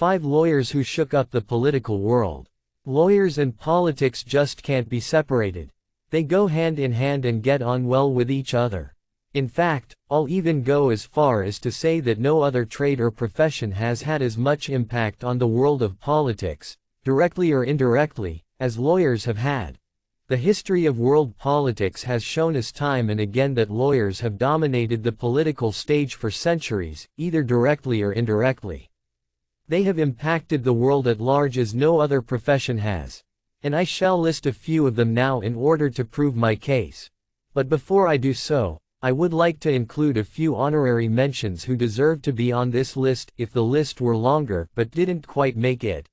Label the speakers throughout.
Speaker 1: 5 lawyers who shook up the political world. Lawyers and politics just can't be separated. They go hand in hand and get on well with each other. In fact, I'll even go as far as to say that no other trade or profession has had as much impact on the world of politics, directly or indirectly, as lawyers have had. The history of world politics has shown us time and again that lawyers have dominated the political stage for centuries, either directly or indirectly. They have impacted the world at large as no other profession has. And I shall list a few of them now in order to prove my case. But before I do so, I would like to include a few honorary mentions who deserve to be on this list if the list were longer but didn't quite make it.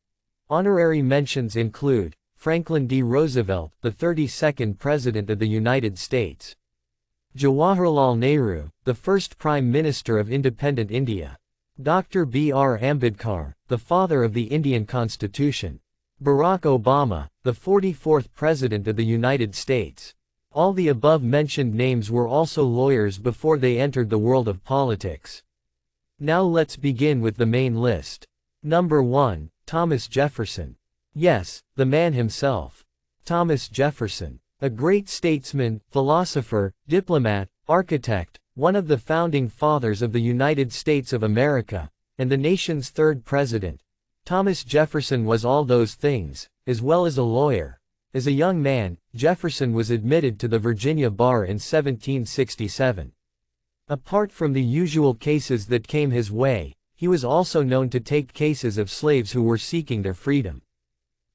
Speaker 1: Honorary mentions include Franklin D. Roosevelt, the 32nd President of the United States. Jawaharlal Nehru, the first Prime Minister of independent India. Dr. B. R. Ambedkar, the father of the Indian Constitution. Barack Obama, the 44th President of the United States. All the above-mentioned names were also lawyers before they entered the world of politics. Now let's begin with the main list. Number 1, Thomas Jefferson. Yes, the man himself. Thomas Jefferson. A great statesman, philosopher, diplomat, architect, one of the founding fathers of the United States of America, and the nation's third president. Thomas Jefferson was all those things, as well as a lawyer. As a young man, Jefferson was admitted to the Virginia bar in 1767. Apart from the usual cases that came his way, he was also known to take cases of slaves who were seeking their freedom.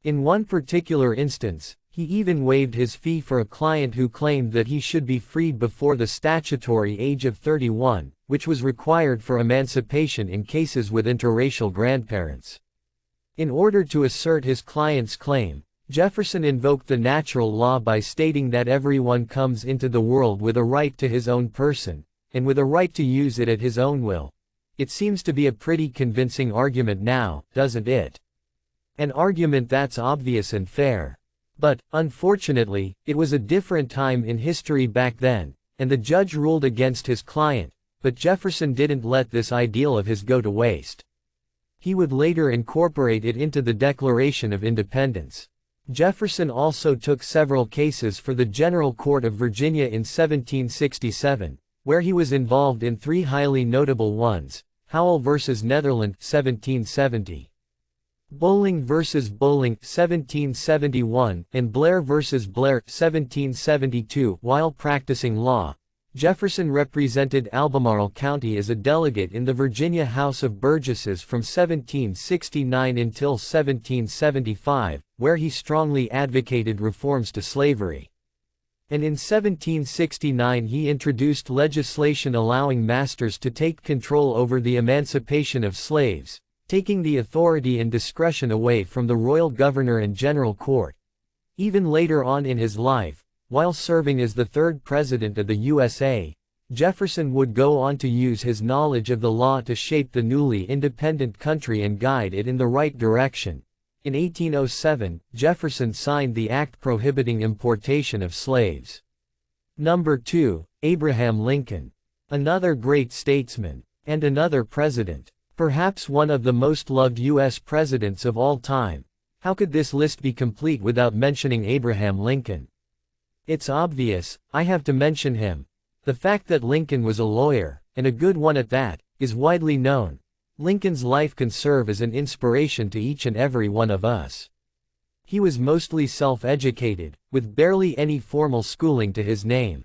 Speaker 1: In one particular instance, he even waived his fee for a client who claimed that he should be freed before the statutory age of 31, which was required for emancipation in cases with interracial grandparents. In order to assert his client's claim, Jefferson invoked the natural law by stating that everyone comes into the world with a right to his own person, and with a right to use it at his own will. It seems to be a pretty convincing argument now, doesn't it? An argument that's obvious and fair. But, unfortunately, it was a different time in history back then, and the judge ruled against his client, but Jefferson didn't let this ideal of his go to waste. He would later incorporate it into the Declaration of Independence. Jefferson also took several cases for the General Court of Virginia in 1767, where he was involved in 3 highly notable ones: Howell v. Netherland 1770, Bowling v. Bowling 1771, and Blair v. Blair 1772. While practicing law, Jefferson represented Albemarle County as a delegate in the Virginia House of Burgesses from 1769 until 1775, where he strongly advocated reforms to slavery. And in 1769 he introduced legislation allowing masters to take control over the emancipation of slaves, taking the authority and discretion away from the royal governor and general court. Even later on in his life, while serving as the 3rd President of the USA, Jefferson would go on to use his knowledge of the law to shape the newly independent country and guide it in the right direction. In 1807, Jefferson signed the act prohibiting importation of slaves. Number 2, Abraham Lincoln. Another great statesman. And another president. Perhaps one of the most loved U.S. presidents of all time. How could this list be complete without mentioning Abraham Lincoln? It's obvious, I have to mention him. The fact that Lincoln was a lawyer, and a good one at that, is widely known. Lincoln's life can serve as an inspiration to each and every one of us. He was mostly self-educated, with barely any formal schooling to his name.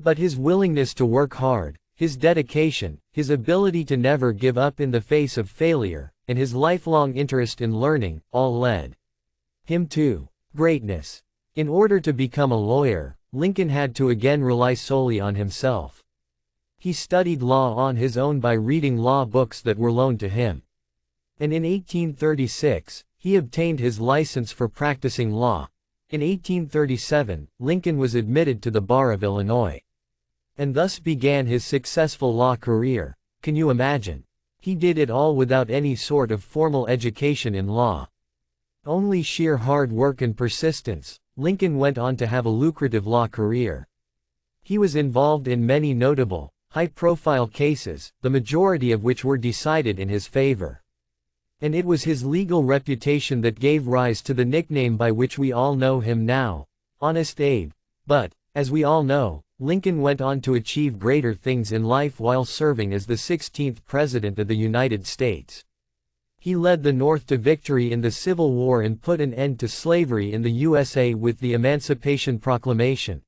Speaker 1: But his willingness to work hard, his dedication, his ability to never give up in the face of failure, and his lifelong interest in learning, all led him to greatness. In order to become a lawyer, Lincoln had to again rely solely on himself. He studied law on his own by reading law books that were loaned to him. And in 1836, he obtained his license for practicing law. In 1837, Lincoln was admitted to the bar of Illinois. And thus began his successful law career. Can you imagine? He did it all without any sort of formal education in law. Only sheer hard work and persistence. Lincoln went on to have a lucrative law career. He was involved in many notable, high-profile cases, the majority of which were decided in his favor. And it was his legal reputation that gave rise to the nickname by which we all know him now, Honest Abe. But, as we all know, Lincoln went on to achieve greater things in life while serving as the 16th President of the United States. He led the North to victory in the Civil War and put an end to slavery in the USA with the Emancipation Proclamation.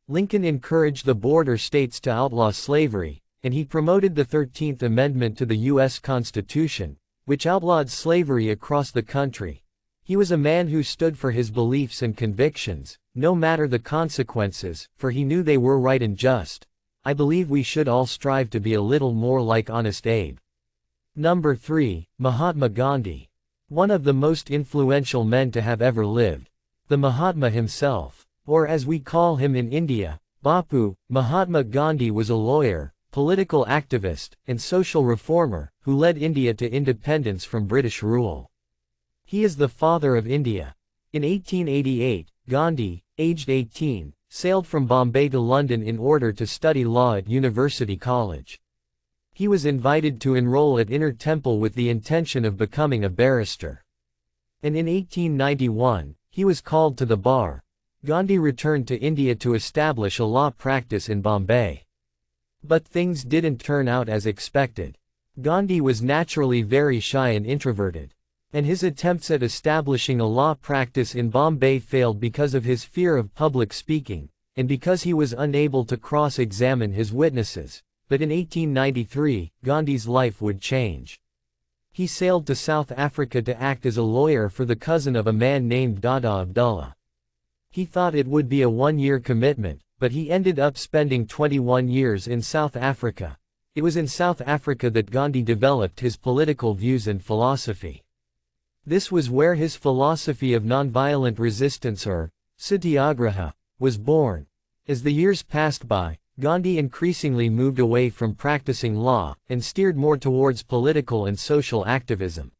Speaker 1: Lincoln encouraged the border states to outlaw slavery, and he promoted the 13th Amendment to the U.S. Constitution, which outlawed slavery across the country. He was a man who stood for his beliefs and convictions, no matter the consequences, for he knew they were right and just. I believe we should all strive to be a little more like Honest Abe. Number 3, Mahatma Gandhi. One of the most influential men to have ever lived. The Mahatma himself, or as we call him in India, Bapu. Mahatma Gandhi was a lawyer, political activist, and social reformer, who led India to independence from British rule. He is the father of India. In 1888, Gandhi, aged 18, sailed from Bombay to London in order to study law at University College. He was invited to enroll at Inner Temple with the intention of becoming a barrister. And in 1891, he was called to the bar. Gandhi returned to India to establish a law practice in Bombay. But things didn't turn out as expected. Gandhi was naturally very shy and introverted, and his attempts at establishing a law practice in Bombay failed because of his fear of public speaking, and because he was unable to cross-examine his witnesses. But in 1893, Gandhi's life would change. He sailed to South Africa to act as a lawyer for the cousin of a man named Dada Abdullah. He thought it would be a one-year commitment, but he ended up spending 21 years in South Africa. It was in South Africa that Gandhi developed his political views and philosophy. This was where his philosophy of nonviolent resistance, or satyagraha, was born. As the years passed by, Gandhi increasingly moved away from practicing law, and steered more towards political and social activism.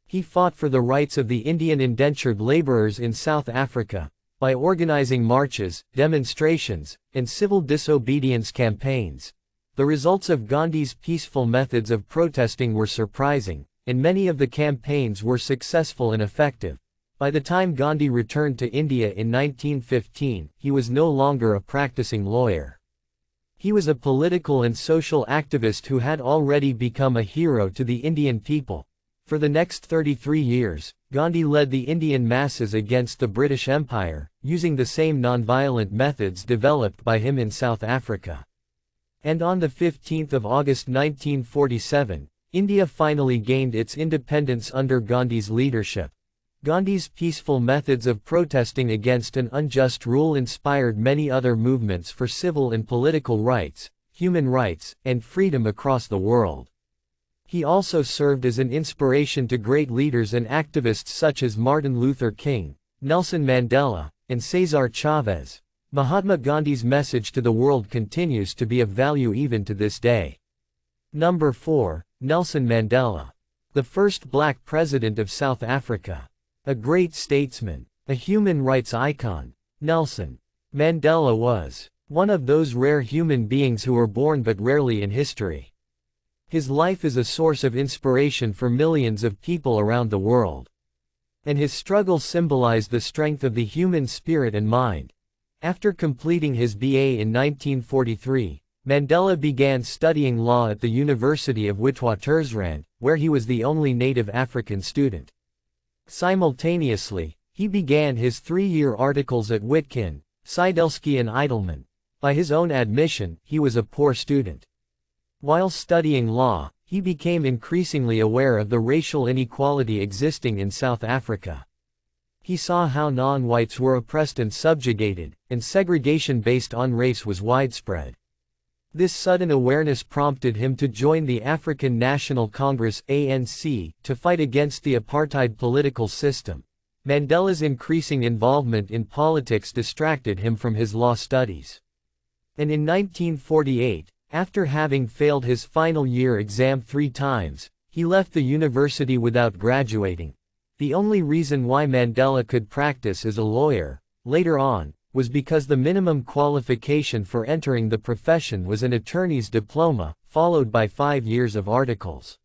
Speaker 1: He fought for the rights of the Indian indentured laborers in South Africa, by organizing marches, demonstrations, and civil disobedience campaigns. The results of Gandhi's peaceful methods of protesting were surprising, and many of the campaigns were successful and effective. By the time Gandhi returned to India in 1915, he was no longer a practicing lawyer. He was a political and social activist who had already become a hero to the Indian people. For the next 33 years, Gandhi led the Indian masses against the British Empire, using the same nonviolent methods developed by him in South Africa. And on the 15th of August 1947, India finally gained its independence under Gandhi's leadership. Gandhi's peaceful methods of protesting against an unjust rule inspired many other movements for civil and political rights, human rights, and freedom across the world. He also served as an inspiration to great leaders and activists such as Martin Luther King, Nelson Mandela, and Cesar Chavez. Mahatma Gandhi's message to the world continues to be of value even to this day. Number 4, Nelson Mandela. The first black president of South Africa. A great statesman, a human rights icon, Nelson Mandela was one of those rare human beings who were born but rarely in history. His life is a source of inspiration for millions of people around the world. And his struggle symbolized the strength of the human spirit and mind. After completing his BA in 1943, Mandela began studying law at the University of Witwatersrand, where he was the only native African student. Simultaneously, he began his 3-year articles at Witkin, Sidelsky and Eidelman. By his own admission, he was a poor student. While studying law, he became increasingly aware of the racial inequality existing in South Africa. He saw how non-whites were oppressed and subjugated, and segregation based on race was widespread. This sudden awareness prompted him to join the African National Congress (ANC) to fight against the apartheid political system. Mandela's increasing involvement in politics distracted him from his law studies. And in 1948, after having failed his final year exam 3 times, he left the university without graduating. The only reason why Mandela could practice as a lawyer, later on, was because the minimum qualification for entering the profession was an attorney's diploma, followed by 5 years of articles.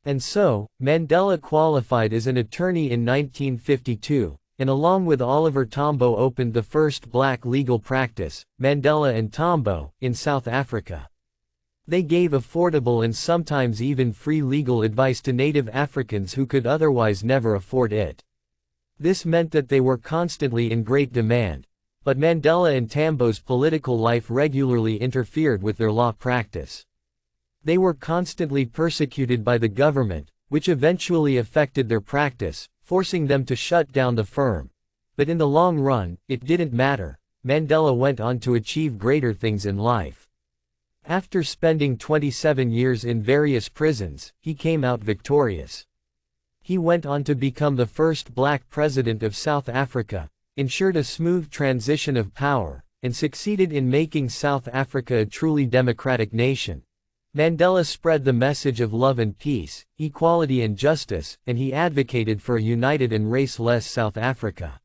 Speaker 1: And so, Mandela qualified as an attorney in 1952, and along with Oliver Tambo opened the first black legal practice, Mandela and Tambo, in South Africa. They gave affordable and sometimes even free legal advice to native Africans who could otherwise never afford it. This meant that they were constantly in great demand, but Mandela and Tambo's political life regularly interfered with their law practice. They were constantly persecuted by the government, which eventually affected their practice, forcing them to shut down the firm. But in the long run, it didn't matter. Mandela went on to achieve greater things in life. After spending 27 years in various prisons, he came out victorious. He went on to become the first black president of South Africa, ensured a smooth transition of power, and succeeded in making South Africa a truly democratic nation. Mandela spread the message of love and peace, equality and justice, and he advocated for a united and race-less South Africa.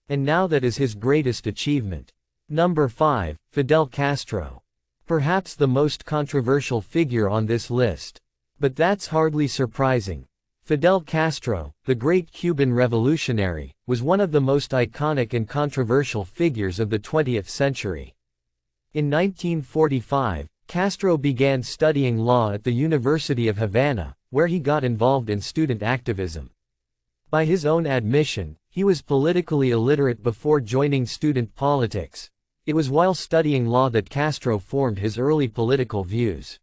Speaker 1: And now that is his greatest achievement. Number 5, Fidel Castro. Perhaps the most controversial figure on this list. But that's hardly surprising. Fidel Castro, the great Cuban revolutionary, was one of the most iconic and controversial figures of the 20th century. In 1945, Castro began studying law at the University of Havana, where he got involved in student activism. By his own admission, he was politically illiterate before joining student politics. It was while studying law that Castro formed his early political views.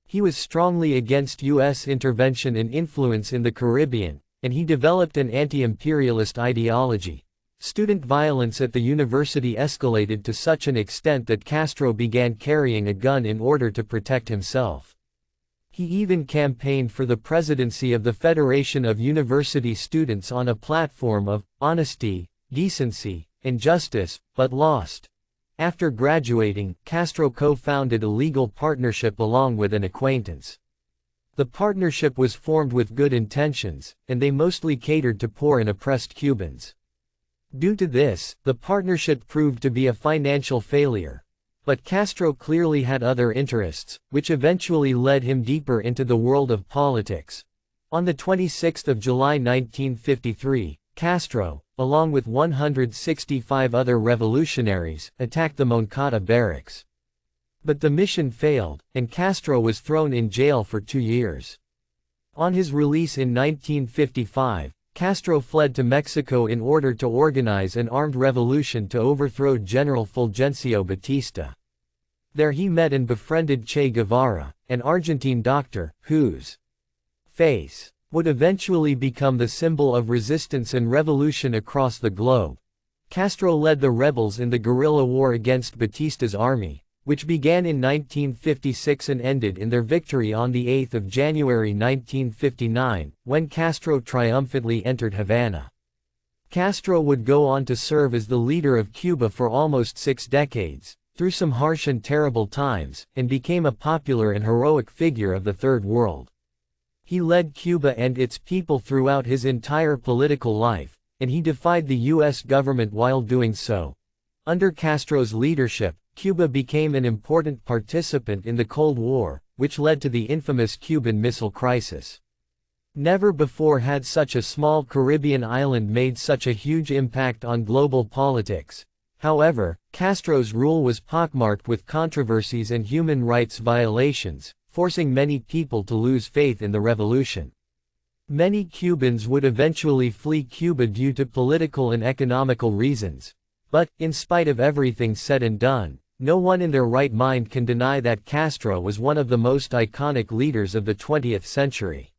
Speaker 1: He was strongly against U.S. intervention and influence in the Caribbean, and he developed an anti-imperialist ideology. Student violence at the university escalated to such an extent that Castro began carrying a gun in order to protect himself. He even campaigned for the presidency of the Federation of University Students on a platform of honesty, decency, and justice, but lost. After graduating, Castro co-founded a legal partnership along with an acquaintance. The partnership was formed with good intentions, and they mostly catered to poor and oppressed Cubans. Due to this, the partnership proved to be a financial failure. But Castro clearly had other interests, which eventually led him deeper into the world of politics. On the 26th of July 1953, Castro, along with 165 other revolutionaries, attacked the Moncada barracks. But the mission failed, and Castro was thrown in jail for 2 years. On his release in 1955, Castro fled to Mexico in order to organize an armed revolution to overthrow General Fulgencio Batista. There he met and befriended Che Guevara, an Argentine doctor, whose face would eventually become the symbol of resistance and revolution across the globe. Castro led the rebels in the guerrilla war against Batista's army, which began in 1956 and ended in their victory on the 8th of January 1959, when Castro triumphantly entered Havana. Castro would go on to serve as the leader of Cuba for almost 6 decades, through some harsh and terrible times, and became a popular and heroic figure of the Third World. He led Cuba and its people throughout his entire political life, and he defied the U.S. government while doing so. Under Castro's leadership, Cuba became an important participant in the Cold War, which led to the infamous Cuban Missile Crisis. Never before had such a small Caribbean island made such a huge impact on global politics. However, Castro's rule was pockmarked with controversies and human rights violations, forcing many people to lose faith in the revolution. Many Cubans would eventually flee Cuba due to political and economical reasons. But, in spite of everything said and done, no one in their right mind can deny that Castro was one of the most iconic leaders of the 20th century.